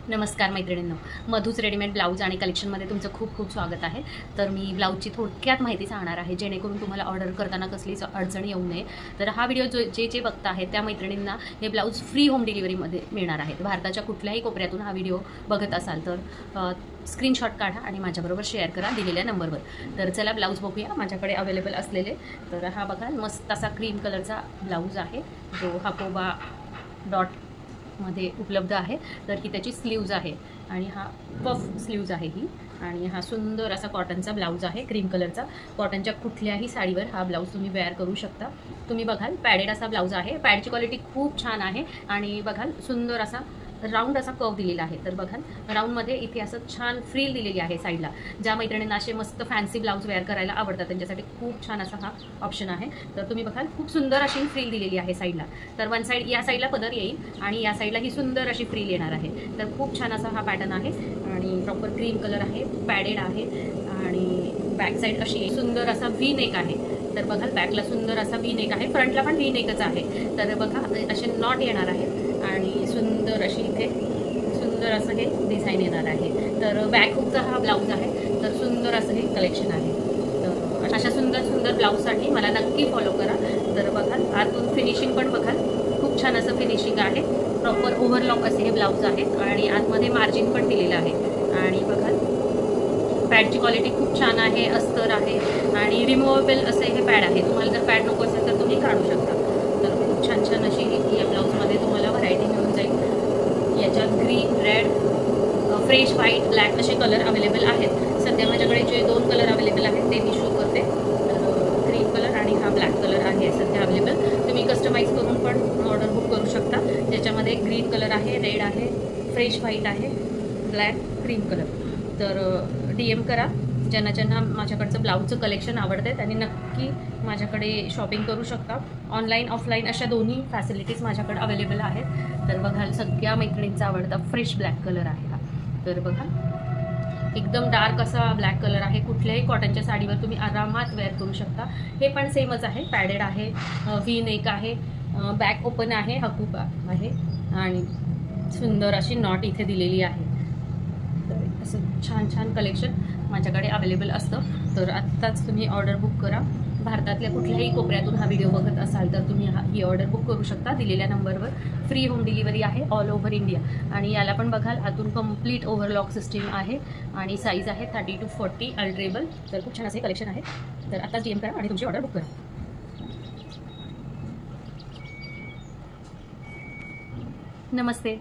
नमस्कार मैत्रिणींनो, मधूच readymade blouse आणि कलेक्शनमध्ये तुमचं खूप खूप स्वागत आहे। तर मी ब्लाऊजची थोडक्यात माहिती सांगणार आहे जेणेकरून तुम्हाला ऑर्डर करताना कसलीच अडचण येऊ नये। तर हा व्हिडिओ जे बघता आहेत त्या मैत्रिणींना हे ब्लाऊज फ्री होम डिलिव्हरीमध्ये मिळणार आहे। भारताच्या कुठल्याही कोपऱ्यातून हा व्हिडिओ बघत असाल तर स्क्रीनशॉट काढा आणि माझ्याबरोबर शेअर करा दिलेल्या नंबरवर। तर चला ब्लाऊज बघूया माझ्याकडे अवेलेबल असलेले। तर हा बघा मस्त असा क्रीम कलरचा ब्लाऊज आहे जो हाकोबा डॉट मध्ये उपलब्ध आहे। तर ही त्याची स्लीव्ज आहे आणि हा पफ स्लीव्ज आहे ही, आणि हा सुंदर असा कॉटनचा ब्लाऊज आहे क्रीम कलरचा। कॉटनच्या कुठल्याही साडीवर हा ब्लाऊज तुम्ही वेअर करू शकता। तुम्ही बघाल पॅडेड असा ब्लाऊज आहे, पॅडची क्वालिटी खूप छान आहे आणि बघाल सुंदर असा राऊंड असा कर्व दिलेला आहे। तर बघाल राऊंडमध्ये इथे असं छान फ्रिल दिलेली आहे साईडला। ज्या मैत्रिणींना असे मस्त फॅन्सी ब्लाऊज वेअर करायला आवडतात त्यांच्यासाठी खूप छान असा हा ऑप्शन आहे। तर तुम्ही बघाल खूप सुंदर अशी फ्रिल दिलेली आहे साईडला। तर वन साईड या साईडला पदर येईल आणि या साईडला ही सुंदर अशी फ्रिल येणार आहे। तर खूप छान असा हा पॅटर्न आहे आणि प्रॉपर क्रीम कलर आहे, पॅडेड आहे आणि बॅक साईड अशी सुंदर असा व्ही नेक आहे। तर बघाल बॅकला सुंदर असा व्ही नेक आहे, फ्रंटला पण व्ही नेकच आहे। तर बघा असे नॉट येणार आहे आणि सुंदर अशी इथे सुंदर असं हे डिझाईन येणार आहे। तर बॅक हुकचा हा ब्लाऊज आहे। तर सुंदर असं हे कलेक्शन आहे। तर अशा सुंदर सुंदर ब्लाऊजसाठी मला नक्की फॉलो करा। तर बघाल आतून फिनिशिंग पण बघाल खूप छान असं फिनिशिंग आहे, प्रॉपर ओव्हरलॉक असे हे ब्लाऊज आहेत आणि आतमध्ये मार्जिन पण दिलेलं आहे। आणि बघाल पॅडची क्वालिटी खूप छान आहे, अस्तर आहे आणि रिमूव्हेबल असे हे पॅड आहे। तुम्हाला जर पॅड नको असेल तर तुम्ही काढू शकता। तर खूप छान छान अशी या ब्लाऊजमध्ये तुम्हाला व्हरायटी मिळून जाईल। याच्यात green, red, fresh white, black असे कलर अवेलेबल आहेत। सध्या माझ्याकडे जे 2 कलर अवेलेबल आहेत ते मी शो करते। तर ग्रीन कलर आणि हा ब्लॅक कलर आहे सध्या अवेलेबल। तुम्ही कस्टमाइज करून पण ऑर्डर बुक करू शकता, ज्याच्यामध्ये ग्रीन कलर आहे, रेड आहे, फ्रेश व्हाईट आहे, ब्लॅक, क्रीम कलर। तर DM करा ज्यांना ज्यांना माझ्याकडचं ब्लाऊजचं कलेक्शन आवडते त्यांनी नक्की माझ्याकडे शॉपिंग करू शकता। ऑनलाईन ऑफलाईन अशा दोन्ही फॅसिलिटीज माझ्याकडे अवेलेबल आहेत। तर बघाल सगळ्या मैत्रिणींचा आवडता फ्रेश ब्लॅक कलर आहे हा। तर बघा एकदम डार्क असा ब्लॅक कलर आहे, कुठल्याही कॉटनच्या साडीवर तुम्ही आरामात वेअर करू शकता। हे पण सेमच आहे, पॅडेड आहे, व्ही नेक आहे, बॅक ओपन आहे, हकूबा आहे आणि सुंदर अशी नॉट इथे दिलेली आहे। तर असं छान छान कलेक्शन माझ्याकडे अवेलेबल असतं। तर आत्ताच तुम्ही ऑर्डर बुक करा। भारतातल्या कुठल्याही कोपऱ्यातून हा व्हिडिओ बघत असाल तर तुम्ही ही ऑर्डर बुक करू शकता दिलेल्या नंबरवर। फ्री होम डिलिव्हरी आहे ऑल ओव्हर इंडिया। आणि याला पण बघाल आतून कंप्लीट ओव्हरलॉक सिस्टीम आहे आणि साईज आहे 30 to 40 अल्ट्रेबल। तर खूप छान असे कलेक्शन आहे। तर आत्ताच DM करा आणि तुमची ऑर्डर बुक करा। नमस्ते।